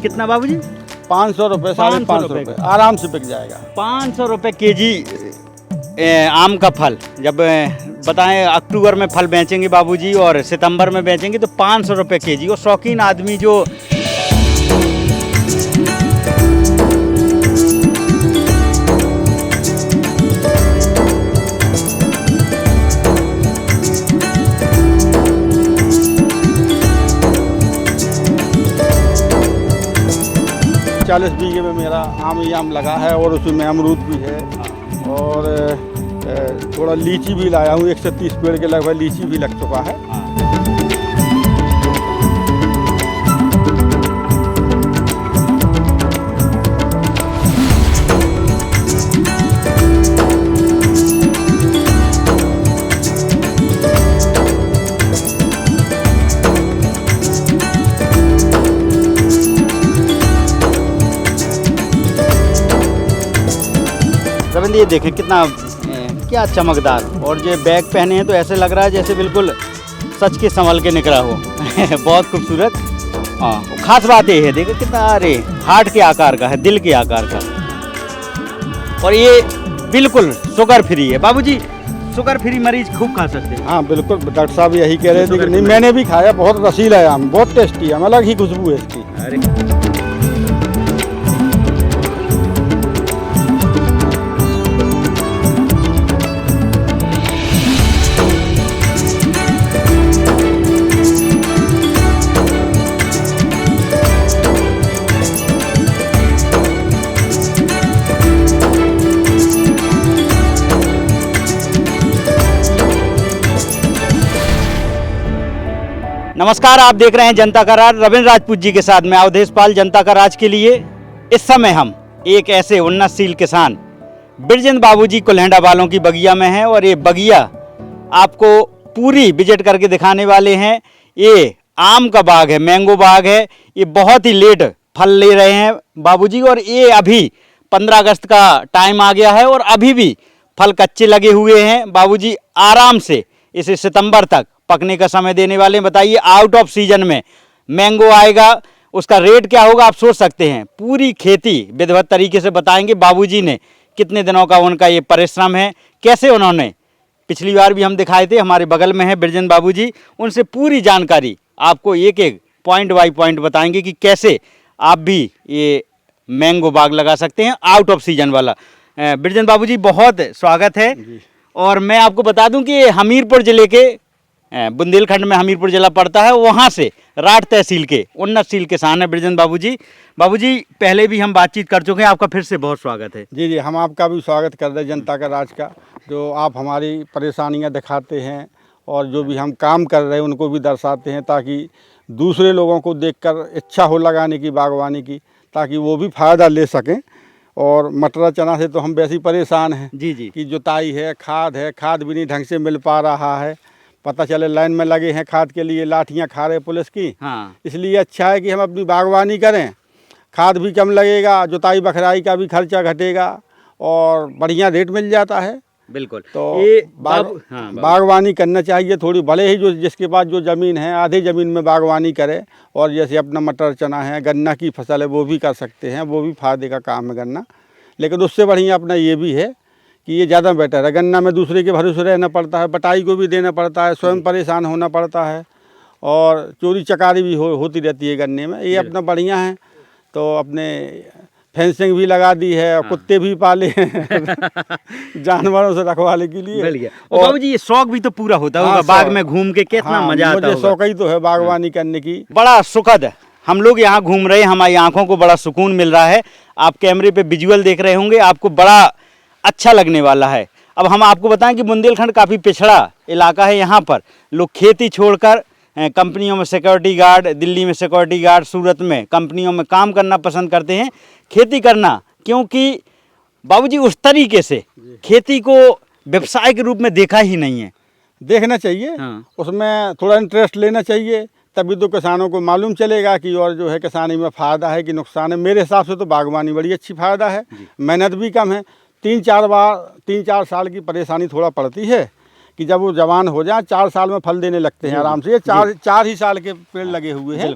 कितना बाबूजी? 500 रुपये, 550 रुपये आराम से बिक जाएगा। 500 रुपये केजी आम का फल। जब बताएं अक्टूबर में फल बेचेंगे बाबूजी और सितंबर में बेचेंगे तो 500 रुपये केजी। और शौकीन आदमी जो चालीस बीघे में मेरा आम ही आम लगा है और उसमें अमरूद भी है और थोड़ा लीची भी लाया हूँ। 130 पेड़ के लगभग लीची भी लग चुका है। रविंद्र ये देखें कितना क्या चमकदार, और जो बैग पहने हैं तो ऐसे लग रहा है जैसे बिल्कुल सच के संभल के निकला हो। बहुत खूबसूरत। हाँ, खास बात ये है देखो कितना, अरे हार्ट के आकार का है, दिल के आकार का। और ये बिल्कुल शुगर फ्री है बाबूजी। शुगर फ्री मरीज खूब खा सकते हैं। हाँ बिल्कुल, डॉक्टर साहब यही कह रहे थे कि नहीं, मैंने भी खाया, बहुत रसीला है आम, बहुत टेस्टी है, अलग ही खुशबू है इसकी। अरे नमस्कार, आप देख रहे हैं जनता का राज। रविंद्र राजपूत जी के साथ मैं अवधेश पाल, जनता का राज के लिए। इस समय हम एक ऐसे उन्नतशील किसान बिरजेंद्र बाबूजी कुल्हेंडा वालों की बगिया में हैं और ये बगिया आपको पूरी विजिट करके दिखाने वाले हैं। ये आम का बाग है, मैंगो बाग है। ये बहुत ही लेट फल ले रहे हैं बाबूजी और ये अभी 15 अगस्त का टाइम आ गया है और अभी भी फल कच्चे लगे हुए हैं। बाबूजी आराम से इसे सितंबर तक पकने का समय देने वाले हैं। बताइए आउट ऑफ सीजन में मैंगो आएगा, उसका रेट क्या होगा आप सोच सकते हैं। पूरी खेती विधिवत तरीके से बताएंगे बाबूजी ने कितने दिनों का उनका ये परिश्रम है, कैसे उन्होंने, पिछली बार भी हम दिखाए थे, हमारे बगल में है बिरजेंद्र बाबूजी, उनसे पूरी जानकारी आपको एक एक पॉइंट बाई पॉइंट बताएंगे कि कैसे आप भी ये मैंगो बाग लगा सकते हैं आउट ऑफ सीजन वाला। बिरजेंद्र बाबूजी बहुत स्वागत है। और मैं आपको बता दूं कि हमीरपुर जिले के बुंदेलखंड में हमीरपुर जिला पड़ता है, वहाँ से राठ तहसील के उन्नतशील किसान है बिरजेंद्र बाबूजी। बाबूजी पहले भी हम बातचीत कर चुके हैं, आपका फिर से बहुत स्वागत है। जी, हम आपका भी स्वागत कर रहे हैं जनता का राज का, जो आप हमारी परेशानियां दिखाते हैं और जो भी हम काम कर रहे हैं उनको भी दर्शाते हैं, ताकि दूसरे लोगों को देखकर इच्छा हो लगाने की बागवानी की, ताकि वो भी फ़ायदा ले सकें। और मटर चना से तो हम वैसे ही परेशान हैं जी कि जुताई है, खाद भी नहीं ढंग से मिल पा रहा है। पता चले लाइन में लगे हैं खाद के लिए, लाठियां खा रहे पुलिस की। हाँ, इसलिए इसलिए अच्छा है कि हम अपनी बागवानी करें, खाद भी कम लगेगा, जुताई बखराई का भी खर्चा घटेगा और बढ़िया रेट मिल जाता है। बिल्कुल। तो ये बागवानी करना चाहिए थोड़ी, भले ही जो जिसके पास जो ज़मीन है आधे ज़मीन में बागवानी करे। और जैसे अपना मटर चना है, गन्ना की फसल है, वो भी कर सकते हैं, वो भी फायदे का काम है गन्ना। लेकिन उससे बढ़िया अपना ये भी है कि ये ज़्यादा बेटर है। गन्ना में दूसरे के भरोसे रहना पड़ता है, बटाई को भी देना पड़ता है, स्वयं परेशान होना पड़ता है और चोरी चकारी भी होती रहती है गन्ने में। ये अपना बढ़िया है। तो अपने फेंसिंग भी लगा दी है और कुत्ते भी पाले हैं जानवरों से रखवाले के लिए। और बाबूजी ये शौक भी तो पूरा होता होगा, बाग में घूम के कितना मजा आता है। मुझे शौक ही तो है बागवानी करने की। बड़ा सुखद है, हम लोग यहाँ घूम रहे हैं, हमारी आंखों को बड़ा सुकून मिल रहा है। आप कैमरे पे विजुअल देख रहे होंगे, आपको बड़ा अच्छा लगने वाला है। अब हम आपको बताएं कि बुंदेलखंड काफ़ी पिछड़ा इलाका है। यहाँ पर लोग खेती छोड़कर कंपनियों में सिक्योरिटी गार्ड, दिल्ली में सिक्योरिटी गार्ड, सूरत में कंपनियों में काम करना पसंद करते हैं, खेती करना, क्योंकि बाबूजी उस तरीके से खेती को व्यवसाय के रूप में देखा ही नहीं है। देखना चाहिए। हाँ। उसमें थोड़ा इंटरेस्ट लेना चाहिए, तभी तो किसानों को मालूम चलेगा कि और जो है किसानी में फ़ायदा है कि नुकसान है। मेरे हिसाब से तो बागवानी बड़ी अच्छी फ़ायदा है, मेहनत भी कम है। 3-4 साल की परेशानी थोड़ा पड़ती है कि जब वो जवान हो जाए 4 साल में फल देने लगते हैं आराम से। ये चार ही साल के पेड़ लगे हुए हैं।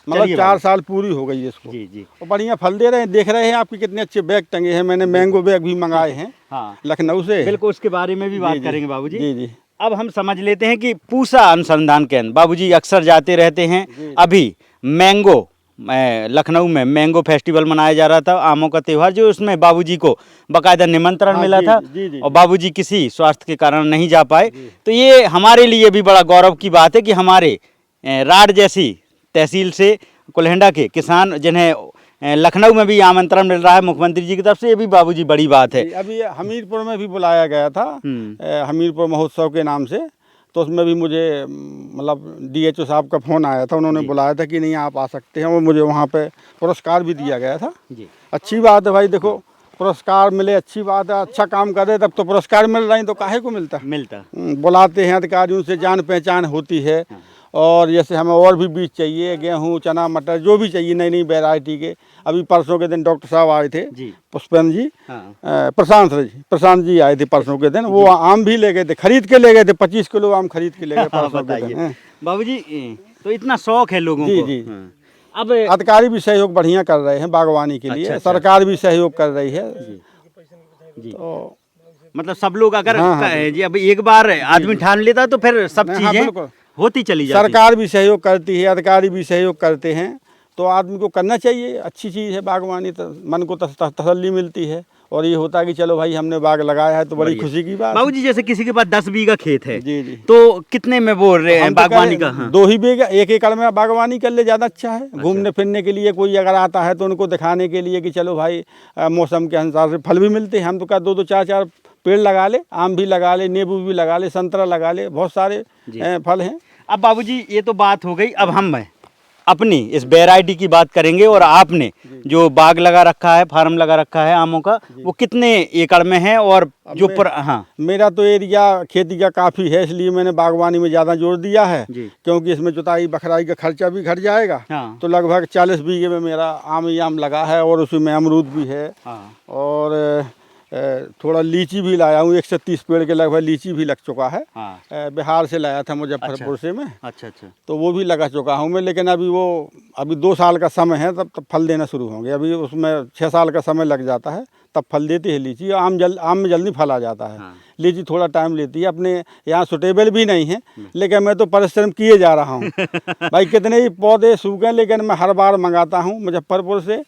मतलब चलिए 4 साल पूरी हो गई है इसको। जी जी। और बढ़िया फल दे रहे हैं, देख रहे हैं आपके कितने अच्छे बैग टंगे हैं। मैंने मैंगो बैग भी मंगाए हैं हाँ लखनऊ से। बिल्कुल, उसके बारे में भी बात जी, जी। करेंगे बाबूजी। जी जी। अब हम समझ लेते हैं कि पूसा अनुसंधान केंद्र बाबूजी अक्सर जाते रहते हैं। जी। अभी मैंगो लखनऊ में मैंगो फेस्टिवल मनाया जा रहा था, आमों का त्यौहार, जो उसमें बाबूजी को बाकायदा निमंत्रण हाँ, मिला जी, था जी, जी, और जी। बाबूजी किसी स्वास्थ्य के कारण नहीं जा पाए। तो ये हमारे लिए भी बड़ा गौरव की बात है कि हमारे राड जैसी तहसील से कुल्हेंडा के किसान, जिन्हें लखनऊ में भी आमंत्रण मिल रहा है मुख्यमंत्री जी की तरफ से, ये भी बाबूजी बड़ी बात है। जी, अभी ये हमीरपुर में भी बुलाया गया था, हमीरपुर महोत्सव के नाम से। तो उसमें भी मुझे मतलब DHO साहब का फ़ोन आया था, उन्होंने बुलाया था कि नहीं आप आ सकते हैं, और मुझे वहाँ पे पुरस्कार भी दिया गया था। जी। अच्छी बात है भाई, देखो पुरस्कार मिले अच्छी बात है, अच्छा काम करे तब तो पुरस्कार मिल रहा है, तो काहे को मिलता। बुलाते हैं अधिकारियों से, जान पहचान होती है। और जैसे हमें और भी बीज चाहिए, गेहूँ चना मटर जो भी चाहिए नई नई वैरायटी के। अभी परसों के दिन डॉक्टर साहब आए थे पुष्पेंद्र जी, प्रशांत जी आए थे परसों के दिन। वो आम भी ले गए थे, खरीद के ले गए थे, 25 किलो आम खरीद के ले गए परसों के दिन। बाबूजी तो इतना शौक है लोगों को। जी। अब अधिकारी भी सहयोग बढ़िया कर रहे हैं बागवानी के लिए। अच्छा। सरकार भी सहयोग कर रही है जी। तो मतलब सब लोग अगर जी अब एक बार आदमी ठान लेता तो फिर सब चीजें होती चली जाती। सरकार भी सहयोग करती है, अधिकारी भी सहयोग करते हैं, तो आदमी को करना चाहिए। अच्छी चीज़ है बागवानी, तो मन को तसल्ली मिलती है। और ये होता है कि चलो भाई हमने बाग लगाया है तो बड़ी खुशी की बात। बाबूजी जैसे किसी के पास 10 बीघा खेत है, जी जी, तो कितने में बोल रहे हैं बागवानी का? 2 ही बीघा, 1 एकड़ में बागवानी कर ले, ज़्यादा अच्छा है। घूमने फिरने के लिए कोई अगर आता है तो उनको दिखाने के लिए कि चलो भाई मौसम के अनुसार से फल भी मिलते हैं। हम तो क्या 2-2 4-4 पेड़ लगा ले, आम भी लगा ले, नींबू भी लगा ले, संतरा लगा ले, बहुत सारे फल हैं। अब बाबूजी ये तो बात हो गई, अब हम अपनी इस वैरायटी की बात करेंगे। और आपने जो बाग लगा रखा है, फार्म लगा रखा है आमों का, वो कितने एकड़ में है? और जो हाँ, मेरा तो एरिया खेती का काफ़ी है, इसलिए मैंने बागवानी में ज़्यादा जोर दिया है, क्योंकि इसमें जुताई बखराई का खर्चा भी घट जाएगा। तो लगभग 40 बीघे में मेरा आम ही आम लगा है, और उसमें अमरूद भी है। और थोड़ा लीची भी लाया हूँ, 130 पेड़ के लगभग लीची भी लग चुका है। बिहार से लाया था, मुजफ्फरपुर से मैं। अच्छा। तो वो भी लगा चुका हूँ मैं, लेकिन अभी 2 साल का समय है, तब फल देना शुरू होंगे। अभी उसमें 6 साल का समय लग जाता है, तब फल देती है लीची। आम में जल्दी फल आ जाता है। लीची थोड़ा टाइम लेती है, अपने यहाँ सुटेबल भी नहीं है, लेकिन मैं तो परिश्रम किए जा रहा हूँ। भाई कितने ही पौधे सूखे, लेकिन मैं हर बार मंगाता हूँ मुजफ्फरपुर से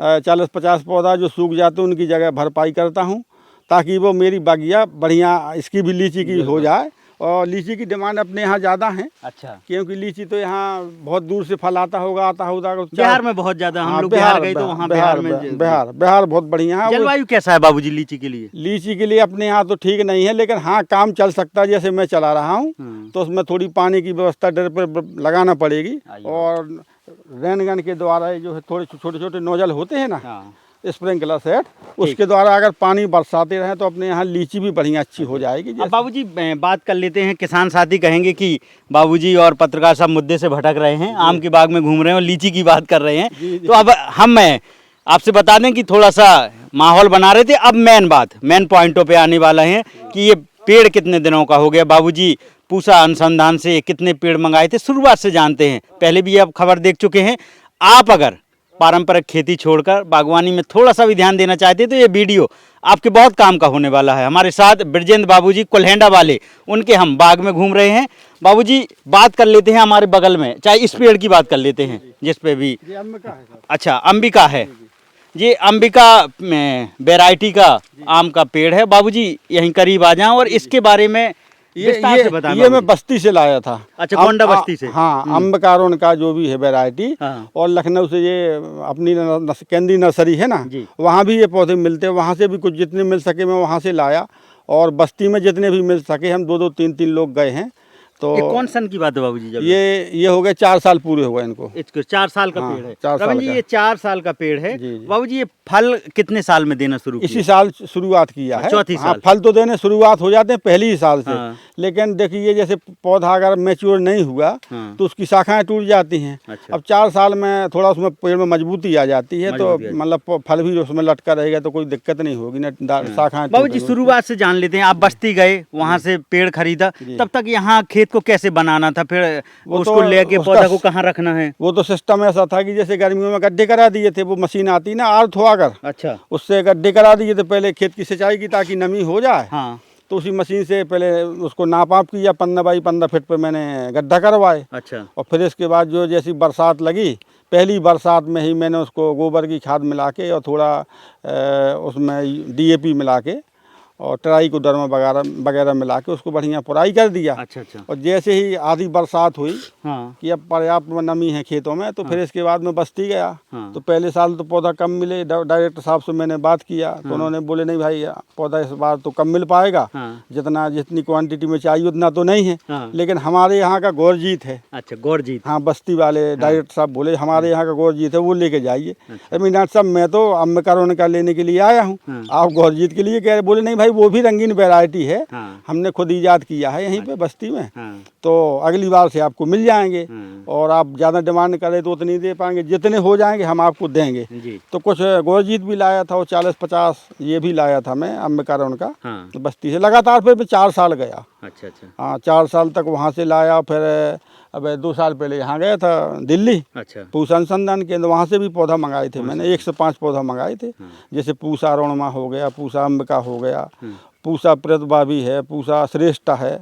40-50 पौधा जो सूख जाते हैं, उनकी जगह भरपाई करता हूँ, ताकि वो मेरी बागिया बढ़िया इसकी भी लीची की हो जाए। और लीची की डिमांड अपने यहाँ ज़्यादा है। अच्छा। क्योंकि लीची तो यहाँ बहुत दूर से फल आता होगा। बिहार में बहुत ज़्यादा, हम लोग बिहार गए तो वहाँ बिहार बहुत बढ़िया है। जलवायु कैसा है बाबूजी लीची के लिए? लीची के लिए अपने यहाँ तो ठीक नहीं है, लेकिन हाँ काम चल सकता है। जैसे मैं चला रहा हूँ, तो उसमें थोड़ी पानी की व्यवस्था डर पर लगाना पड़ेगी। और रेन गन के द्वारा जो है थोड़े छोटे छोटे नोजल होते हैं ना, स्प्रिंकलर सेट, उसके द्वारा अगर पानी बरसाते रहें तो अपने यहाँ लीची भी बढ़िया अच्छी हो जाएगी। अब बाबूजी बात कर लेते हैं, किसान साथी कहेंगे कि बाबूजी और पत्रकार साहब मुद्दे से भटक रहे हैं, आम के बाग में घूम रहे हैं और लीची की बात कर रहे हैं। तो अब हम आपसे बता दें कि थोड़ा सा माहौल बना रहे थे। अब मेन पॉइंटों पे आने वाला है कि ये पेड़ कितने दिनों का हो गया। बाबूजी पूसा अनुसंधान से कितने पेड़ मंगाए थे, शुरुआत से जानते हैं। पहले भी आप खबर देख चुके हैं। आप अगर पारंपरिक खेती छोड़कर बागवानी में थोड़ा सा भी ध्यान देना चाहते हैं तो ये वीडियो आपके बहुत काम का होने वाला है। हमारे साथ ब्रजेंद्र बाबूजी कुल्हेंडा वाले, उनके हम बाग में घूम रहे हैं। बाबूजी बात कर लेते हैं हमारे बगल में, चाहे इस पेड़ की बात कर लेते हैं जिस पे भी। अच्छा, अंबिका है। ये अंबिका वैरायटी का आम का पेड़ है। बाबूजी यहीं करीब आ जाएं और इसके बारे में ये मैं बस्ती से लाया था। अच्छा, गोंडा बस्ती से। हाँ, अंबकारों का जो भी है वैरायटी। और लखनऊ से ये अपनी केंद्रीय नर्सरी है ना, वहाँ भी ये पौधे मिलते हैं। वहाँ से भी कुछ जितने मिल सके मैं वहाँ से लाया, और बस्ती में जितने भी मिल सके हम 2-2 3-3 लोग गए हैं। तो ये कौन सन की बात है बाबूजी? जब ये हो गए 4 साल पूरे हो गए इनको। 4 साल का पेड़ है। 4 साल जी, ये 4 साल का पेड़ है। बाबूजी ये फल कितने साल में देना शुरू किया? इसी साल शुरुआत किया है। चौथी साल। फल तो देने शुरुआत हो जाते हैं पहली ही साल से। लेकिन देखिए, जैसे पौधा अगर मैच्योर नहीं हुआ तो उसकी शाखाएं टूट जाती हैं। अब 4 साल में थोड़ा उसमें पेड़ में मजबूती आ जाती है, तो मतलब फल भी उसमें लटका रहेगा, तो कोई दिक्कत नहीं होगी ना, शाखाएं। बाबूजी शुरुआत से जान लेते हैं। आप बस्ती गए, वहाँ से पेड़ खरीदा, तब तक यहाँ खेती खेत को कैसे बनाना था, फिर वो उसको तो लेके उसका पौधा को कहाँ रखना है? वो तो सिस्टम ऐसा था कि जैसे गर्मियों में गड्ढे करा दिए थे, वो मशीन आती ना आर्थ होकर, अच्छा। उससे गड्ढे करा दिए थे पहले खेत की सिंचाई की, ताकि नमी हो जाए। हाँ। तो उसी मशीन से पहले उसको नाप आप किया, 15 बाई 15 फीट पे मैंने गड्ढा करवाए। अच्छा। और फिर इसके बाद जो जैसी बरसात लगी, पहली बरसात में ही मैंने उसको गोबर की खाद मिला के और थोड़ा उसमें DAP मिला के और ट्राइकोडर्मा वगैरह वगैरह मिला के उसको बढ़िया पुराई कर दिया। अच्छा अच्छा। और जैसे ही आधी बरसात हुई हाँ कि अब पर्याप्त नमी है खेतों में, तो फिर इसके बाद में बस्ती गया। हाँ। तो पहले साल तो पौधा कम मिले, डायरेक्टर साहब से मैंने बात किया तो उन्होंने बोले नहीं भाई, पौधा इस बार तो कम मिल पाएगा, हाँ। जितनी क्वांटिटी में चाहिए उतना तो नहीं है। हाँ। लेकिन हमारे यहाँ का गौरजीत है। अच्छा, गौरजीत। हाँ, बस्ती वाले डायरेक्टर साहब बोले हमारे यहाँ का गौरजीत है, वो लेके जाइए। अरे डॉक्टर साहब, मैं तो अम्बेकार का लेने के लिए आया हूँ, आप गौरजीत के लिए कह रहे? बोले नहीं भाई, वो भी रंगीन वैरायटी है, हाँ। हमने खुद ईजाद किया है यहीं पे बस्ती में। हाँ। तो अगली बार से आपको मिल जाएंगे, हाँ। और आप ज़्यादा डिमांड करें तो उतनी दे पाएंगे, जितने हो जाएंगे हम आपको देंगे। जी। तो कुछ गौरजीत भी लाया था, वो 40-50 ये भी लाया था मैं अम्बेकार का। हाँ। तो बस्ती से लगातार फिर 4 साल गया। अच्छा अच्छा। हाँ, 4 साल तक वहाँ से लाया। फिर अब 2 साल पहले यहाँ गया था दिल्ली, अच्छा। पूसा अनुसंधान केंद्र, वहाँ से भी पौधा मंगाए थे मैंने, 1 से 5 पौधा मंगाए थे। जैसे पूसा अरुणमा हो गया, पूसा अम्बिका हो गया, पूसा प्रतिभा भी है, पूसा श्रेष्ठा है,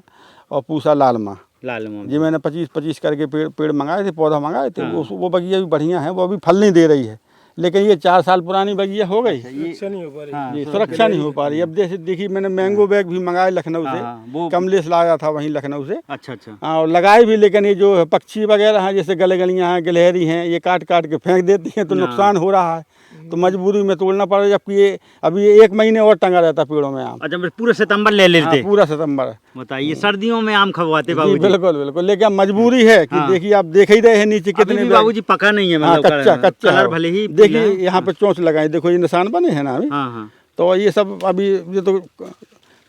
और पूसा लालमा जी। मैंने 25-25 करके पेड़ मंगाए थे, पौधा मंगाए थे। वो बगिया भी बढ़िया है, वो अभी फल नहीं दे रही है, लेकिन ये 4 साल पुरानी बगिया हो गई। सुरक्षा नहीं हो पा रही। हाँ, जी, सुरक्षा नहीं हो पा रही। अब जैसे देखिए, मैंने मैंगो बैग भी मंगाए लखनऊ से, वो कमलेश लाया था वहीं लखनऊ से। अच्छा अच्छा। हाँ, और लगाए भी, लेकिन ये जो पक्षी वगैरह हैं, जैसे गलेगलियाँ हैं, गिलहरी हैं, ये काट काट के फेंक देती हैं, तो नुकसान हो रहा है, तो मजबूरी में तोड़ना पड़ रहा है। जबकि ये अभी 1 महीने और टंगा रहता पेड़ों में आम। अच्छा, पूरे सितंबर ले लेते? हाँ, पूरा सितंबर। बताइए, सर्दियों में आम खवाते जी, बाबूजी? बिल्कुल बिल्कुल, लेकिन मजबूरी है कि देखिए, आप देख ही रहे हैं नीचे कितने बाबूजी पका नहीं है, मतलब कच्चा कलर भले ही। देखिए यहाँ पे चोंच लगाए, देखो ये निशान बने हैं ना अभी। हाँ हाँ। तो ये सब अभी ये तो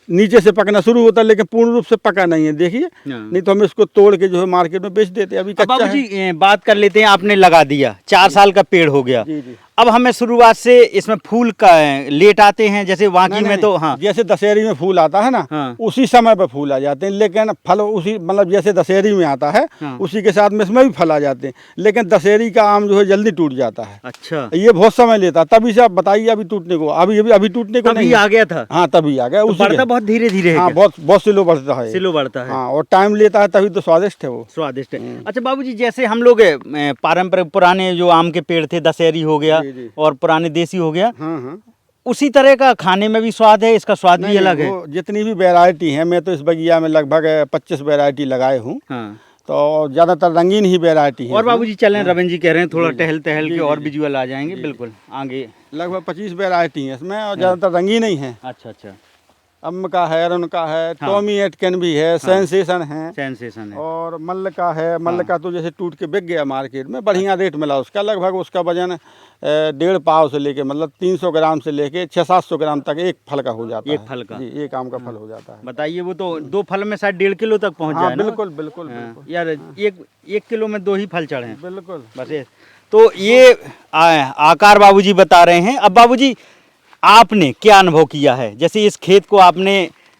नीचे से पकना शुरू होता है, लेकिन पूर्ण रूप से पका नहीं है। देखिए, नहीं तो हम इसको तोड़ के जो है मार्केट में बेच देते हैं, अभी कच्चा है। बाबूजी बात कर लेते हैं, आपने लगा दिया, 4 साल का पेड़ हो गया। जी जी। अब हमें शुरुआत से इसमें फूल का लेट आते हैं, जैसे वाकई में तो हाँ, जैसे दशहरी में फूल आता है ना, हाँ। उसी समय पे फूल आ जाते हैं, लेकिन फल उसी, मतलब जैसे दशहरी में आता है, हाँ। उसी के साथ में इसमें भी फल आ जाते हैं, लेकिन दशहरी का आम जो है जल्दी टूट जाता है। अच्छा। ये बहुत समय लेता है, तभी से आप बताइए अभी टूटने को, अभी टूटने को नहीं आ गया था। हाँ, तभी आ गया। तो बढ़ता बहुत धीरे धीरे है। हाँ, बहुत स्लो बढ़ता है, स्लो बढ़ता है। हाँ, और टाइम लेता है, तभी तो स्वादिष्ट है वो, स्वादिष्ट है। अच्छा बाबूजी, जैसे हम लोग पारंपरिक पुराने जो आम के पेड़ थे, दशहरी हो गया और पुराने देसी हो गया, हाँ हाँ, उसी तरह का खाने में भी स्वाद है, इसका स्वाद भी अलग है। जितनी भी वैरायटी है, मैं तो इस बगिया में लगभग 25 वैरायटी लगाए हूँ। हाँ। तो ज़्यादातर रंगीन ही वैरायटी है। और बाबूजी चलें, रविंद्र जी कह रहे हैं थोड़ा टहल के और विजुअल आ जाएंगे। बिल्कुल, आगे लगभग 25 वैरायटी है इसमें, और ज़्यादातर रंगीन ही है। अच्छा अच्छा। अम्ब का है, अरुण का है, टॉमी एटकन भी है, सेंसेशन है, सेंसेशन है, और मल्ल का है। मल्ल का तो जैसे टूट के बिक गया मार्केट में, बढ़िया रेट मिला उसका। लगभग उसका वजन 1.5 पाव से लेके, मतलब 300 ग्राम से लेके 600-700 ग्राम तक एक फल का हो जाता है। एक फल का जी, एक आम का फल हो जाता है। बताइए, वो तो 2 फल में शायद 1.5 किलो तक पहुँच जाए ना? बिल्कुल बिल्कुल बिल्कुल यार, 1 किलो में 2 ही फल चढ़े हैं। बिल्कुल बस ये तो ये आकार बाबूजी बता रहे हैं। अब बाबूजी, आपने क्या अनुभव किया है? जैसे इस खेत को आपने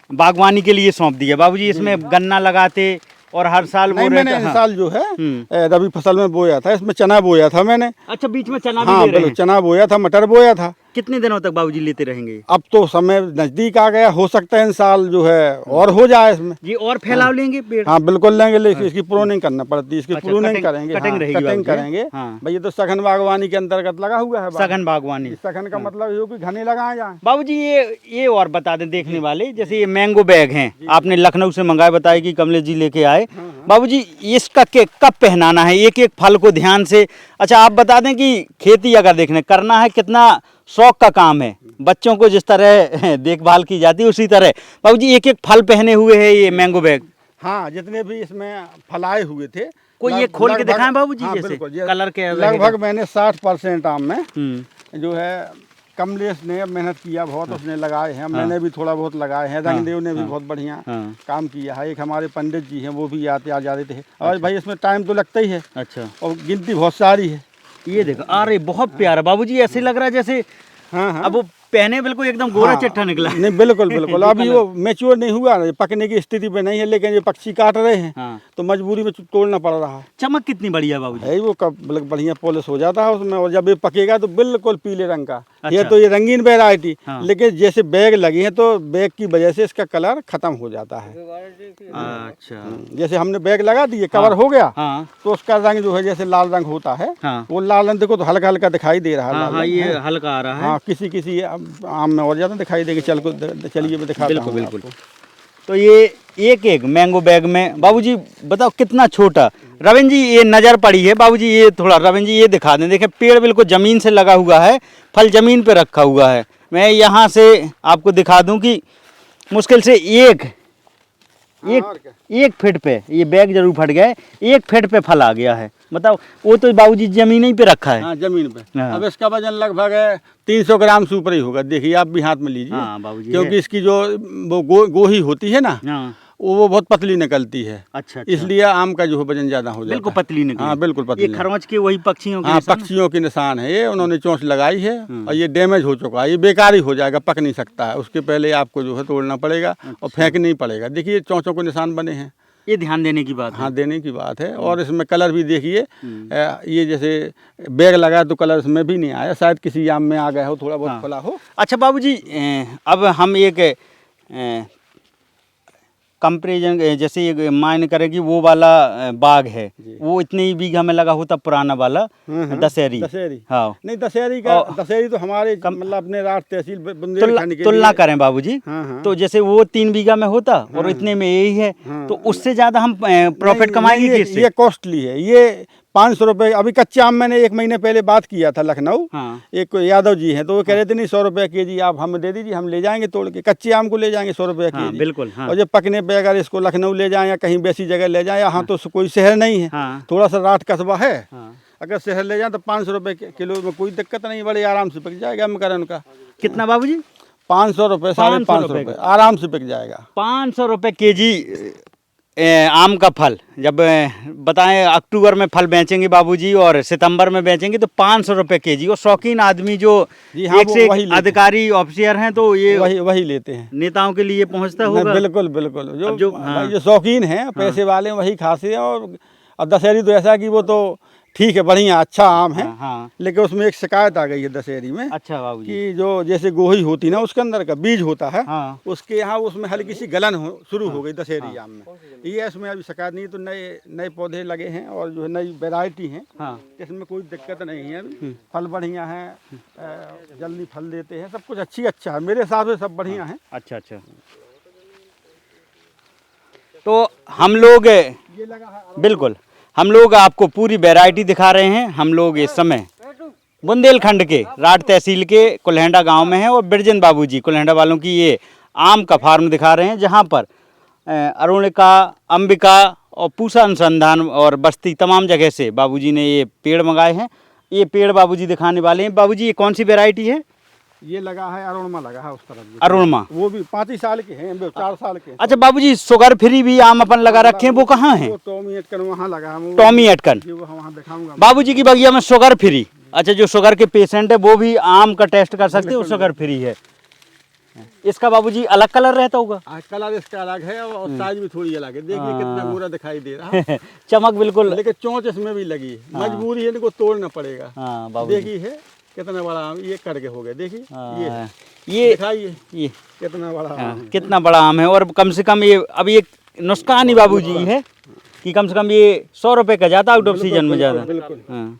बागवानी के लिए सौंप दिया, बाबूजी इसमें गन्ना लगाते और हर साल नहीं, मैंने इस साल जो है रबी फसल में बोया था, इसमें चना बोया था मैंने। अच्छा, बीच में चना भी हाँ, ले रहे हैं? चना बोया था, मटर बोया था। कितने दिनों तक बाबूजी लेते रहेंगे? अब तो समय नजदीक आ गया, हो सकता है इन साल जो है और हो जाए इसमें। जी, और फैलाव लेंगे पेड़? हाँ, बिल्कुल लेंगे, लेकिन इसकी प्रूनिंग करना पड़ती है, इसकी प्रूनिंग करेंगे, कटिंग करेंगे। भाई, ये तो सघन बागवानी के अंतर्गत लगा हुआ है। सघन बागवानी, सघन का मतलब ये कि घने लगाए जाए। बाबूजी ये और बता दें देखने वाले, जैसे ये मैंगो बैग हैं, आपने लखनऊ से मंगाए, बताया कि कमलेश जी लेके आए। बाबूजी, इसका कब पहनाना है, एक एक फल को ध्यान से? अच्छा, आप बता दें कि खेती अगर देखने करना है, कितना शौक का काम है, बच्चों को जिस तरह देखभाल की जाती है उसी तरह बाबूजी एक एक फल पहने हुए है ये मैंगो बैग। हाँ, जितने भी इसमें फल आए हुए थे, कोई ये खोल के दिखाएं बाबूजी? हाँ, जैसे कलर के लगभग मैंने 60% आम में जो है कमलेश ने मेहनत किया बहुत, उसने लगाए हैं। मैंने भी थोड़ा बहुत लगाए हैं, रंगदेव ने भी बहुत बढ़िया काम किया है। एक हमारे पंडित जी हैं, वो भी आ जाते थे। और भाई, इसमें टाइम तो लगता ही है। अच्छा, और गिनती बहुत सारी है। ये देखो, अरे बहुत प्यारा बाबूजी, ऐसे लग रहा है जैसे हाँ, अब वो पहने बिल्कुल एकदम गोरा हाँ, चिट्ठा निकला। नहीं बिल्कुल बिल्कुल अभी वो मैच्योर नहीं हुआ, पकने की स्थिति पे नहीं है, लेकिन ये पक्षी काट रहे हैं हाँ। तो मजबूरी में तोड़ना पड़ रहा है। चमक कितनी बढ़िया बाबूजी। है वो कब बढ़िया पॉलिश हो जाता है उसमें, और जब ये पकेगा तो बिल्कुल पीले रंग का। अच्छा। ये तो ये रंगीन वैरायटी, हाँ। लेकिन जैसे बैग लगी है तो बैग की वजह से इसका कलर खत्म हो जाता है। अच्छा। जैसे हमने बैग लगा दिए, कवर हो गया, हाँ तो उसका रंग जो है जैसे लाल रंग होता है, हाँ वो लाल रंग देखो तो हल्का हल्का दिखाई दे रहा है। हाँ लाल हाँ, रंग ये है। हल्का आ रहा है। हाँ, किसी आम में और ज्यादा दिखाई देगी। चलिए मैं दिखाता बिल्कुल हूँ बिल्कुल। आपको। तो ये एक मैंगो बैग में बाबूजी बताओ कितना छोटा। रविंद्र जी ये नज़र पड़ी है बाबूजी, ये थोड़ा रविंद्र जी ये दिखा दें। देखें पेड़ बिल्कुल ज़मीन से लगा हुआ है, फल ज़मीन पे रखा हुआ है। मैं यहाँ से आपको दिखा दूं कि मुश्किल से एक फीट पे ये बैग जरूर फट गया है, 1 फीट पे फल आ गया है। बताओ वो तो बाबूजी जमीन ही पे रखा है। हाँ, जमीन पे। हाँ। अब इसका वजन लगभग 300 ग्राम से ऊपर ही होगा। देखिए आप भी हाथ में लीजिए। हाँ बाबूजी, क्योंकि इसकी जो वो गोही होती है ना, हाँ वो बहुत पतली निकलती है। अच्छा, इसलिए आम का जो है वजन ज्यादा हो जाता है। बिल्कुल पतली निकली। हाँ बिल्कुल पतली। ये खरवच के वही पक्षियों के हाँ, निशान? पक्षियों के निशान है ये। उन्होंने चोंच लगाई है और ये डैमेज हो चुका है, ये बेकार ही हो जाएगा, पक नहीं सकता है। उसके पहले आपको जो है तोड़ना पड़ेगा और फेंकना ही पड़ेगा। देखिए चोंचों के निशान बने हैं। ये ध्यान देने की बात है। हाँ, देने की बात है। और इसमें कलर भी देखिए, ये जैसे बैग लगा तो कलर इसमें भी नहीं आया, शायद किसी आम में आ गया हो, थोड़ा बहुत फला हो। अच्छा बाबूजी, अब हम एक कंपेरिजन जैसे ये मान करें कि वो वाला बाग है, वो इतने ही बीघा में लगा होता पुराना वाला दशहरी। हाँ नहीं, दशहरी तो हमारे मतलब अपने राठ तहसील बुंदेलखंड के तुलना करें बाबूजी, हाँ। तो जैसे वो 3 बीघा में होता और इतने में यही है, तो उससे ज्यादा हम प्रॉफिट कमाएंगे किससे? ये कॉस्टली है। ये 500 रुपये। अभी कच्चे आम मैंने 1 महीने पहले बात किया था लखनऊ। हाँ। एक यादव जी हैं, तो वो कह रहे थे नहीं 100 रुपये केजी आप हमें दे दीजिए, हम ले जाएंगे तोड़ के। कच्चे आम को ले जाएंगे 100 रुपये हाँ, केजी। बिल्कुल। हाँ। और जब पकने पे अगर इसको लखनऊ ले जाएं या कहीं वैसी जगह ले जाएं, यहाँ तो कोई शहर नहीं है, हाँ। थोड़ा सा राठ कस्बा है। हाँ। अगर शहर ले जाएं तो 500 रुपये किलो में कोई दिक्कत नहीं, बड़े आराम से बिक जाएगा मकरन का। कितना बाबूजी? 500 रुपये, 550 रुपये आराम से बिक जाएगा। 500 रुपये केजी आम का फल। जब बताएं अक्टूबर में फल बेचेंगे बाबूजी और सितंबर में बेचेंगे तो 500 रुपये केजी। और शौकीन आदमी जो हाँ, एक से एक अधिकारी ऑफिसर हैं, तो ये वही लेते हैं। नेताओं के लिए पहुंचता होगा। बिल्कुल बिल्कुल। जो हाँ। जो शौकीन हैं, पैसे वाले वही खाते हैं। और दशहरी तो ऐसा कि वो तो ठीक है, बढ़िया अच्छा आम है। हाँ। लेकिन उसमें एक शिकायत आ गई है दशहरी में। अच्छा बाबूजी। कि जो जैसे गोही होती ना, उसके अंदर का बीज होता है, हाँ। उसके यहाँ उसमें हल्की सी गलन शुरू हो गई दशहरी आम में। ये इसमें अभी शिकायत नहीं, तो नए पौधे लगे हैं और जो है नई वैरायटी है, हाँ। इसमें कोई दिक्कत नहीं है। फल बढ़िया है, जल्दी फल देते हैं, सब कुछ अच्छा है मेरे हिसाब से, सब बढ़िया है। अच्छा। तो हम लोग ये लगा है बिल्कुल, हम लोग आपको पूरी वैरायटी दिखा रहे हैं। हम लोग इस समय बुंदेलखंड के राठ तहसील के कुल्हेंडा गांव में हैं और बिरजन बाबूजी कुल्हेंडा वालों की ये आम का फार्म दिखा रहे हैं, जहां पर अरुणिका, अंबिका और पूसा अनुसंधान और बस्ती तमाम जगह से बाबूजी ने ये पेड़ मंगाए हैं। ये पेड़ बाबूजी दिखाने वाले हैं। बाबूजी ये कौन सी वैरायटी है? ये लगा है अरुणमा, लगा है उस तरफ। अरुणमा, वो भी 5 साल के हैं, 4 साल के। अच्छा बाबूजी, शुगर फ्री भी आम अपन लगा रखे हैं, वो कहाँ है? वो टॉमी एटकन वहाँ लगा है। टॉमी एटकन, वहाँ दिखाऊंगा बाबूजी की बगिया में शुगर फ्री। अच्छा, जो शुगर के पेशेंट है वो भी आम का टेस्ट कर सकते हैं, वो शुगर फ्री है। इसका बाबूजी अलग कलर रहता होगा? कलर इसका अलग है और साइज भी थोड़ी अलग है। देखिए कितना गोरा दिखाई दे रहा है। चमक बिल्कुल। लेकिन चोंच इसमें भी लगी है, मजबूरी है, इनको तोड़ना पड़ेगा। हाँ बाबूजी, देखिए है कितना बड़ा आम ये करके हो गया। देखिए ये दिखाइए ये कितना बड़ा आम है। कितना बड़ा आम है। और कम से कम ये अभी एक नुस्खानी बाबूजी है कि कम से कम ये 100 रुपये का जाता आउट ऑफ सीजन में ज़्यादा। बिल्कुल। हाँ।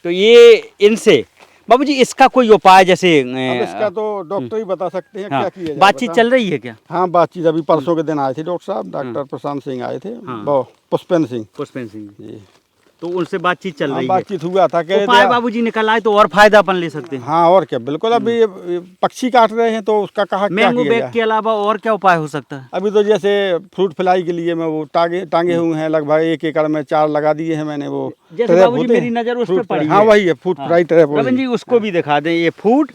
तो ये इनसे बाबूजी इसका कोई उपाय जैसे अब इसका तो डॉक्टर ही बता सकते हैं। हाँ, क्या किया जाए, बातचीत चल रही है क्या? हाँ, बातचीत अभी परसों के दिन आए थे डॉक्टर साहब, डॉक्टर प्रशांत सिंह आए थे, वो पुष्पेंद्र सिंह जी, तो उनसे बातचीत चल रही है। बातचीत हुआ था, कह रहे उपाय थे बाबूजी निकल आए तो और फायदा अपन ले सकते हैं। हाँ, और क्या, बिल्कुल। अभी ये पक्षी काट रहे हैं तो उसका कहा क्या मैंगो किया बैग जाए। के अलावा और क्या उपाय हो सकता है? अभी तो जैसे फ्रूट फ्लाई के लिए मैं वो टांगे हुए हैं, लगभग 1 एकड़ में 4 लगा दिए हैं मैंने। वो जैसे ट्रैप बाबूजी होते मेरी हैं, नजर उस पे फ्रूट पड़ी फ्लाई। हाँ, है। वही है फ्रूट फ्लाई ट्रैप। रविंद्र जी उसको भी दिखा दें, ये फ्रूट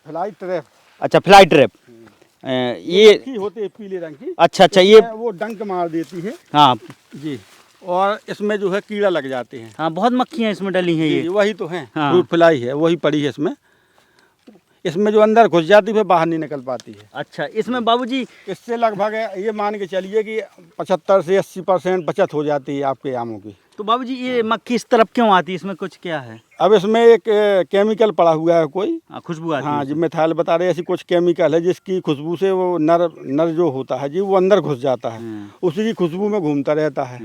फ्लाई ट्रैप। अच्छा, फ्लाई ट्रैप। ये की होती है पीले रंग की। अच्छा, ये वो डंक मार देती है हाँ जी, और इसमें जो है कीड़ा लग जाते हैं। हाँ, बहुत मक्खियाँ इसमें डली हैं। ये वही तो है, हाँ। फ्रूट फ्लाई है, वही पड़ी है इसमें। इसमें जो अंदर घुस जाती है बाहर नहीं निकल पाती है। अच्छा, इसमें बाबूजी इससे लगभग ये मान के चलिए कि 75 से 80% बचत हो जाती है आपके आमों की। तो बाबूजी ये मक्खी इस तरफ क्यों आती है, इसमें कुछ क्या है? अब इसमें एक केमिकल पड़ा हुआ है कोई, खुशबू आती है। हाँ जी, मिथाइल बता रहे ऐसी कुछ केमिकल है जिसकी खुशबू से वो नर जो होता है जी वो अंदर घुस जाता है, उसी की खुशबू में घूमता रहता है।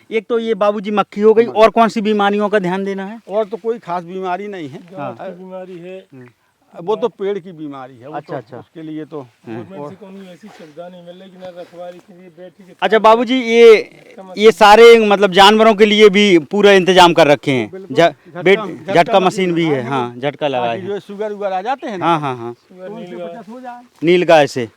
एक तो ये बाबूजी मक्खी हो गई, और कौन सी बीमारियों का ध्यान देना है? और तो कोई खास बीमारी नहीं है। हाँ। बीमारी है वो तो पेड़ की बीमारी है। अच्छा, अच्छा। उसके लिए तो ऐसी सुविधा नहीं मिल रही ना रखवाली के लिए बैठी के। अच्छा बाबूजी, ये सारे मतलब जानवरों के लिए भी पूरा इंतजाम कर रखे हैं। झटका मशीन भी है। हाँ, झटका लगा है। जो शुगर उगर आ जाते हैं ना, हाँ हाँ हाँ, तो उनसे बचत हो जाए। नील गाय से।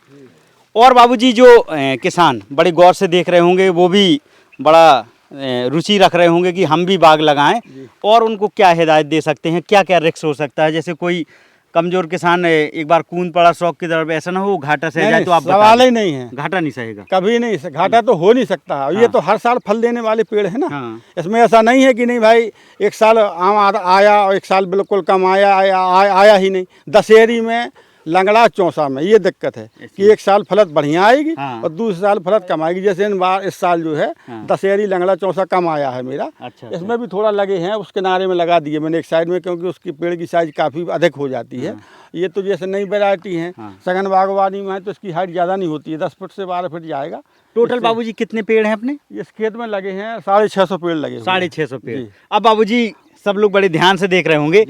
और बाबूजी जो किसान बड़े गौर से देख रहे होंगे, वो भी बड़ा रुचि रख रहे होंगे कि हम भी बाग लगाएं, और उनको क्या हिदायत दे सकते हैं, क्या क्या रिस्क हो सकता है? जैसे कोई कमजोर किसान एक बार कूद पड़ा शौक की तरफ, ऐसा ना हो घाटा सह जाए, तो आप सवाल ही नहीं है, घाटा नहीं सहेगा कभी नहीं, घाटा तो हो नहीं सकता। हाँ। ये तो हर साल फल देने वाले पेड़ है ना। हाँ। इसमें ऐसा नहीं है कि नहीं भाई एक साल आम आया और एक साल बिल्कुल कम आया ही नहीं। दशहरी में, लंगड़ा, चौसा में ये दिक्कत है कि एक साल फलत बढ़िया आएगी। हाँ। और दूसरे साल फलत कम आएगी। जैसे इस साल जो है दशहरी, लंगड़ा, चौसा कम आया है मेरा। अच्छा, इसमें भी थोड़ा लगे हैं, उस किनारे में लगा दिए मैंने एक साइड में, क्योंकि उसकी पेड़ की साइज काफ़ी अधिक हो जाती है। ये तो जैसे नई वैरायटी है, सघन बागवानी में है तो इसकी हाइट ज़्यादा नहीं होती है, 10 फुट से 12 फुट जाएगा। टोटल बाबूजी कितने पेड़ हैं अपने इस खेत में? लगे हैं 650 पेड़ लगे। 650 पेड़। अब बाबूजी सब लोग बड़े ध्यान से देख रहे होंगे,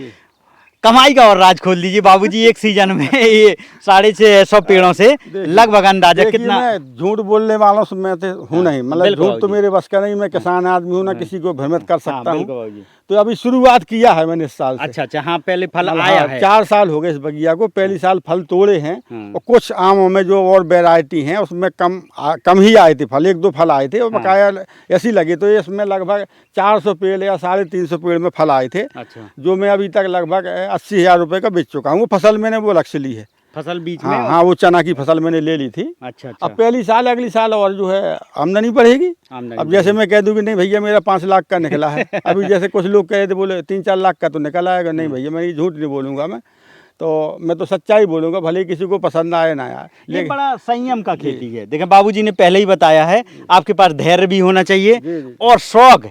कमाई का और राज खोल दीजिए बाबूजी। एक सीजन में ये 650 पेड़ों से लगभग अंदाजा कितना? मैं झूठ बोलने वालों से मैं हूँ नहीं, मतलब झूठ तो मेरे बस का नहीं। मैं किसान आदमी हूँ ना, किसी को भ्रमित कर सकता हूँ। तो अभी शुरुआत किया है मैंने इस साल से। अच्छा अच्छा, हाँ, पहले फल आया है। 4 साल हो गए इस बगिया को। पहली साल फल तोड़े हैं, और कुछ आमों में जो और वैरायटी हैं उसमें कम ही आए थे फल, 1-2 फल आए थे, और बकाया ऐसी लगे। तो इसमें लगभग 400 पेड़ या 350 पेड़ में फल आए थे। अच्छा। जो मैं अभी तक लगभग 80,000 रुपये का बेच चुका हूँ। वो फसल मैंने वो अलग से ली है, फसल बीच में। हाँ, वो चना की फसल मैंने ले ली थी। अच्छा, अच्छा। अब पहली साल अगली साल और जो है आमदनी बढ़ेगी। अब जैसे मैं कह दूँ कि नहीं भैया मेरा 5 लाख का निकला है, अभी जैसे कुछ लोग कह रहे थे बोले 3-4 लाख का तो निकल आएगा। नहीं भैया, मैं ये झूठ नहीं बोलूँगा, मैं तो सच्चाई बोलूँगा, भले किसी को पसंद आए ना आए। ये बड़ा संयम का खेती है। देखें, बाबूजी ने पहले ही बताया है, आपके पास धैर्य भी होना चाहिए और शौक,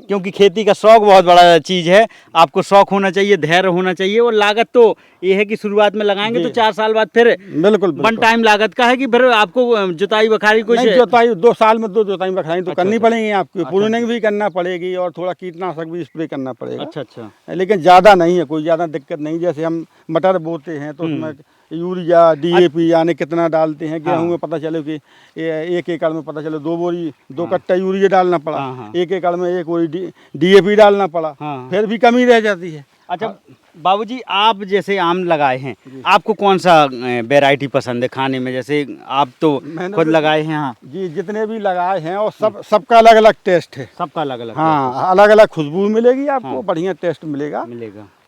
क्योंकि खेती का शौक बहुत बड़ा चीज़ है। आपको शौक होना चाहिए, धैर्य होना चाहिए, और लागत तो ये है कि शुरुआत में लगाएंगे तो 4 साल बाद फिर बिल्कुल वन टाइम लागत का है कि फिर आपको जुताई बखारी कुछ जुताई 2 साल में 2 जुताई बखारी तो करनी पड़ेगी आपको। प्रूनिंग भी करना पड़ेगी और थोड़ा कीटनाशक भी स्प्रे करना पड़ेगा। अच्छा अच्छा, लेकिन ज़्यादा नहीं है, कोई ज़्यादा दिक्कत नहीं। जैसे हम मटर बोते हैं तो उसमें यूरिया, DAP यानी कितना डालते हैं। गेहूँ में पता चले कि 1 एकड़ में पता चले 2 बोरी 2 कट्टा यूरिया डालना पड़ा, 1 एकड़ में 1 बोरी DAP डालना पड़ा, फिर भी कमी रह जाती है। अच्छा बाबूजी, आप जैसे आम लगाए हैं, आपको कौन सा वैरायटी पसंद है खाने में? जैसे आप तो खुद लगाए हैं। हाँ जी, जितने भी लगाए हैं और सबका अलग अलग टेस्ट है, सबका अलग अलग। हाँ, अलग अलग खुशबू मिलेगी आपको, बढ़िया टेस्ट मिलेगा।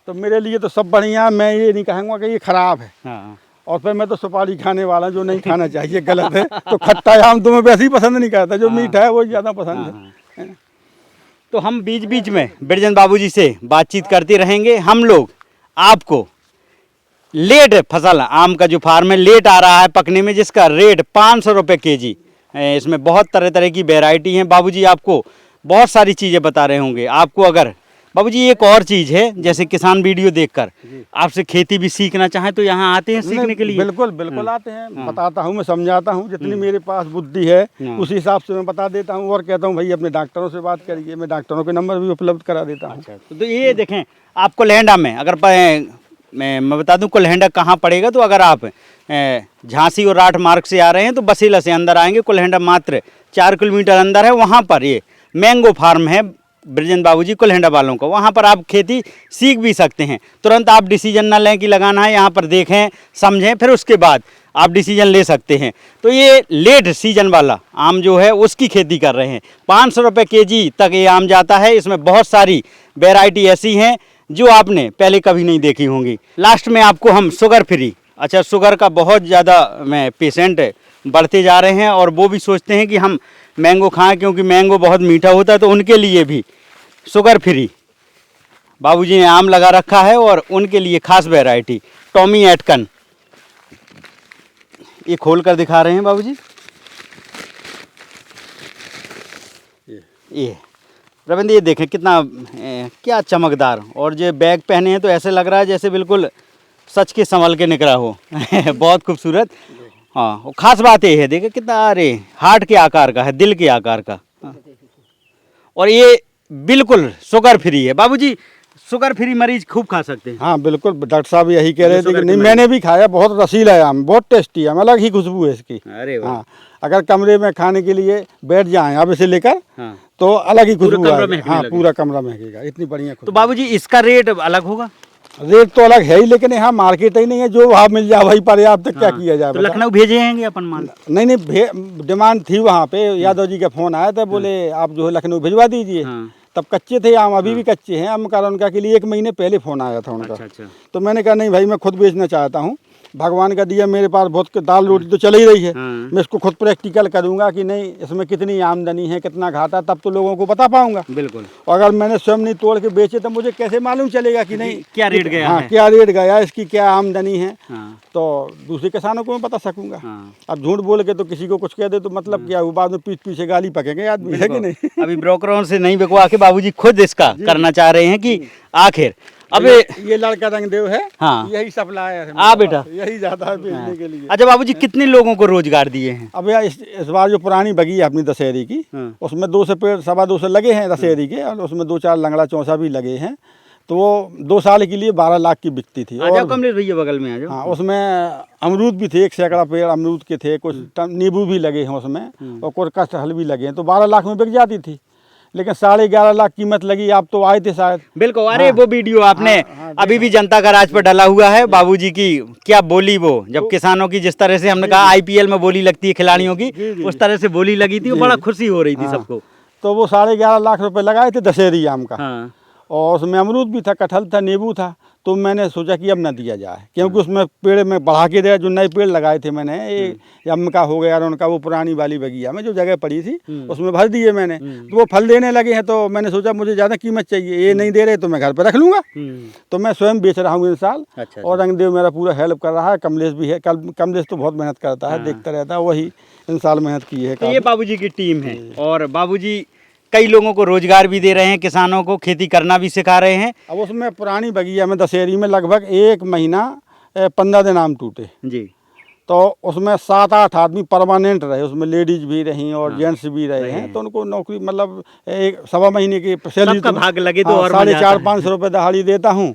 तो मेरे लिए तो सब बढ़िया। मैं ये नहीं कहूँगा कि ये खराब है। हाँ। और फिर मैं तो सुपारी खाने वाला, जो नहीं खाना चाहिए, गलत है। तो खट्टा आम तो मैं वैसे ही पसंद नहीं करता, जो मीठा है वो ज़्यादा पसंद है। तो हम बीच बीच में बिरजन बाबूजी से बातचीत करते रहेंगे। हम लोग आपको लेट फसल आम का जो फार्म है लेट आ रहा है पकने में, जिसका रेट 500 रुपये kg। इसमें बहुत तरह तरह की वैरायटी हैं। बाबूजी आपको बहुत सारी चीज़ें बता रहे होंगे। आपको अगर बाबूजी एक और चीज़ है, जैसे किसान वीडियो देखकर आपसे खेती भी सीखना चाहें तो यहाँ आते हैं सीखने के लिए? बिल्कुल बिल्कुल आते हैं। बताता हूँ, मैं समझाता हूँ, जितनी मेरे पास बुद्धि है उसी हिसाब से मैं बता देता हूँ। और कहता हूँ भाई अपने डॉक्टरों से बात करिए, मैं डॉक्टरों के नंबर भी उपलब्ध करा देता हूँ। तो ये देखें, आप कोल्हेंडा में अगर मैं बता दूँ कोल्हेंडा कहाँ पड़ेगा, तो अगर आप झांसी और राठ मार्ग से आ रहे हैं तो बसीला से अंदर आएंगे, कोल्हेंडा मात्र 4 किलोमीटर अंदर है। वहाँ पर ये मैंगो फार्म है बिरजन बाबूजी कोल्हेंडा वालों को। वहाँ पर आप खेती सीख भी सकते हैं। तुरंत आप डिसीजन ना लें कि लगाना है, यहाँ पर देखें, समझें, फिर उसके बाद आप डिसीजन ले सकते हैं। तो ये लेट सीजन वाला आम जो है उसकी खेती कर रहे हैं। 500 रुपये kg तक ये आम जाता है। इसमें बहुत सारी वैरायटी ऐसी हैं जो आपने पहले कभी नहीं देखी होंगी। लास्ट में आपको हम शुगर फ्री, अच्छा शुगर का बहुत ज़्यादा पेशेंट बढ़ते जा रहे हैं और वो भी सोचते हैं कि हम मैंगो खाएं क्योंकि मैंगो बहुत मीठा होता है, तो उनके लिए भी शुगर फ्री बाबूजी ने आम लगा रखा है और उनके लिए खास वैरायटी टॉमी एटकन, ये खोल कर दिखा रहे हैं बाबूजी। ये रविंद्र, ये देखें कितना क्या चमकदार, और जो बैग पहने हैं तो ऐसे लग रहा है जैसे बिल्कुल सच के संभल के निकला हो। बहुत खूबसूरत। हाँ, और ख़ास बात ये है, देखें कितना, अरे हार्ट के आकार का है, दिल के आकार का। हाँ। और ये बिल्कुल शुगर फ्री है बाबूजी, शुगर फ्री मरीज खूब खा सकते हैं। हाँ बिल्कुल, डॉक्टर साहब यही कह रहे थे कि शुगर नहीं, की मैंने भी खाया, बहुत रसीला है आम, बहुत टेस्टी है, अलग ही खुशबू है इसकी। अरे वाह। हाँ, अगर कमरे में खाने के लिए बैठ जाएं अब इसे लेकर, हाँ। तो अलग ही खुशबू कमरा आएगी। महकने हाँ, लगे। पूरा कमरा महकेगा, इतनी बढ़िया तो खुशबू। बाबूजी इसका रेट अलग होगा? रेट तो अलग है ही, लेकिन यहाँ मार्केट ही नहीं है, जो भाव मिल जाए वही पर्याप्त है, क्या किया जाए। तो बता। लखनऊ भेजे हैं अपन माल? नहीं, डिमांड थी वहाँ पे, यादव जी का फोन आया था, बोले आप जो है लखनऊ भिजवा दीजिए। हाँ। तब कच्चे थे आम, अभी भी कच्चे हैं, अब कारण उनका के लिए 1 महीने पहले फ़ोन आया था उनका। अच्छा। तो मैंने कहा नहीं भाई, मैं खुद बेचना चाहता हूँ, भगवान का दिया मेरे पास बहुत दाल रोटी तो चल ही रही है। हाँ। मैं इसको खुद प्रैक्टिकल करूँगा कि नहीं इसमें कितनी आमदनी है, कितना घाटा, तब तो लोगों को बता पाऊंगा। बिल्कुल। और अगर मैंने स्वयं नहीं तोड़ के बेचे तो मुझे कैसे मालूम चलेगा कि नहीं क्या रेट गया हाँ, है? क्या रेट गया, इसकी क्या आमदनी है। हाँ। तो दूसरे किसानों को मैं बता सकूंगा। हाँ। अब झूठ बोल के तो किसी को कुछ कह दे तो मतलब क्या, वो बाद में पीठ पीछे गाली पकेंगे आदमी, है कि नहीं। अभी ब्रोकरों से नहीं बिकवा के बाबूजी खुद इसका करना चाह रहे हैं कि आखिर अब ये लड़का रंगदेव है। हाँ। यही सप्लायर है। आ बेटा। यही जाता है बेचने के लिए। अच्छा बाबूजी, कितने लोगों को रोजगार दिए हैं? अब यार इस बार जो पुरानी बगी है अपनी दशहरी की, हाँ। उसमें 2 से पेड़ 2.25 लगे हैं दशहरी के, और उसमें 2-4 लंगड़ा चौसा भी लगे हैं। तो वो 2 साल के लिए 12 लाख की बिकती थी। आ जाओ और कमलेश भैया, बगल में आ जाओ। हाँ, उसमें अमरूद भी थे, 1 सैकड़ा पेड़ अमरूद के थे, कुछ नींबू भी लगे हैं उसमें, और कुछ कटहल भी लगे हैं। तो 12 लाख में बिक जाती थी, लेकिन 11.5 लाख कीमत लगी। आप तो आए थे शायद। बिल्कुल। अरे वो वीडियो आपने अभी भी जनता का राज पर डाला हुआ है। बाबूजी की क्या बोली, वो जब किसानों की जिस तरह से हमने कहा आईपीएल में बोली लगती है खिलाड़ियों की, उस तरह से बोली लगी थी, वो बड़ा खुशी हो रही थी सबको। तो वो 11.5 लाख रुपए लगाए थे दशहरी आम का। हाँ। और उसमें अमरूद भी था, कटहल था, नींबू था। तो मैंने सोचा कि अब ना दिया जाए, क्योंकि उसमें पेड़ में बढ़ा के दिया, जो नए पेड़ लगाए थे मैंने, ये अम का हो गया, और उनका वो पुरानी वाली बगिया में जो जगह पड़ी थी उसमें भर दिए मैंने। तो वो फल देने लगे हैं, तो मैंने सोचा मुझे ज़्यादा कीमत चाहिए, ये नहीं दे रहे तो मैं घर पर रख लूँगा। तो मैं स्वयं बेच रहा हूँ इस साल। अच्छा। और रंगदेव मेरा पूरा हेल्प कर रहा है, कमलेश भी है। कमलेश तो बहुत मेहनत करता है, देखता रहता है, वही इन साल मेहनत की है। तो ये बाबूजी की टीम है, और बाबूजी कई लोगों को रोजगार भी दे रहे हैं, किसानों को खेती करना भी सिखा रहे हैं। अब उसमें पुरानी बगिया में दशहरी में लगभग 1 महीना 15 दिन आम टूटे जी। तो उसमें 7-8 आदमी परमानेंट रहे, उसमें लेडीज भी रहीं और जेंट्स भी रहे हैं। तो उनको नौकरी मतलब 1-1.25 महीने की सैलरी, सबका भाग लगे तो और मजा आता है। 450-500 रुपये दहाड़ी देता हूँ।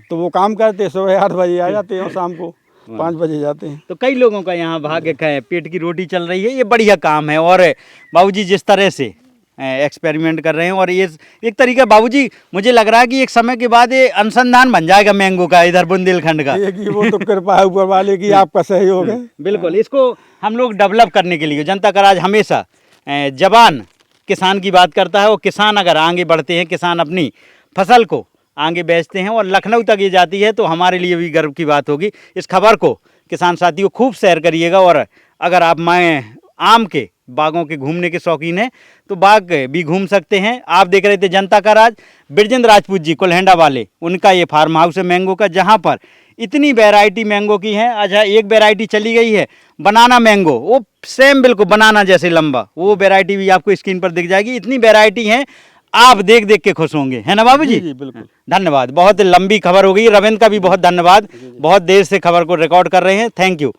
तो वो काम करते, सुबह 8 बजे आ जाते हैं और शाम को 5 बजे जाते हैं। तो कई लोगों का यहाँ भाग्य है, पेट की रोटी चल रही है, ये बढ़िया काम है। और बाबूजी जिस तरह से एक्सपेरिमेंट कर रहे हैं, और ये एक तरीका बाबूजी मुझे लग रहा है कि एक समय के बाद ये अनुसंधान बन जाएगा मैंगो का, इधर बुंदेलखंड का। ये वो तो कृपा है ऊपर वाले की, आपका सहयोग है। बिल्कुल। इसको हम लोग डेवलप करने के लिए, जनता का राज हमेशा जवान किसान की बात करता है, और किसान अगर आगे बढ़ते हैं, किसान अपनी फसल को आगे बेचते हैं और लखनऊ तक ये जाती है, तो हमारे लिए भी गर्व की बात होगी। इस खबर को किसान साथियों खूब शेयर करिएगा। और अगर आप आम के बागों के घूमने के शौकीन हैं तो बाग भी घूम सकते हैं। आप देख रहे थे जनता का राज, बिरजेंद्र राजपूत जी कुल्हेंडा वाले, उनका ये फार्म हाउस है मैंगो का, जहाँ पर इतनी वैरायटी मैंगो की है। अच्छा, एक वैरायटी चली गई है बनाना मैंगो, वो सेम बिल्कुल बनाना जैसे लंबा, वो वैरायटी भी आपको स्क्रीन पर दिख जाएगी। इतनी वैरायटी है, आप देख देख के खुश होंगे, है ना बाबू जी? जी बिल्कुल। धन्यवाद। बहुत लंबी खबर हो गई। रविंद्र का भी बहुत धन्यवाद, बहुत देर से खबर को रिकॉर्ड कर रहे हैं। Thank you.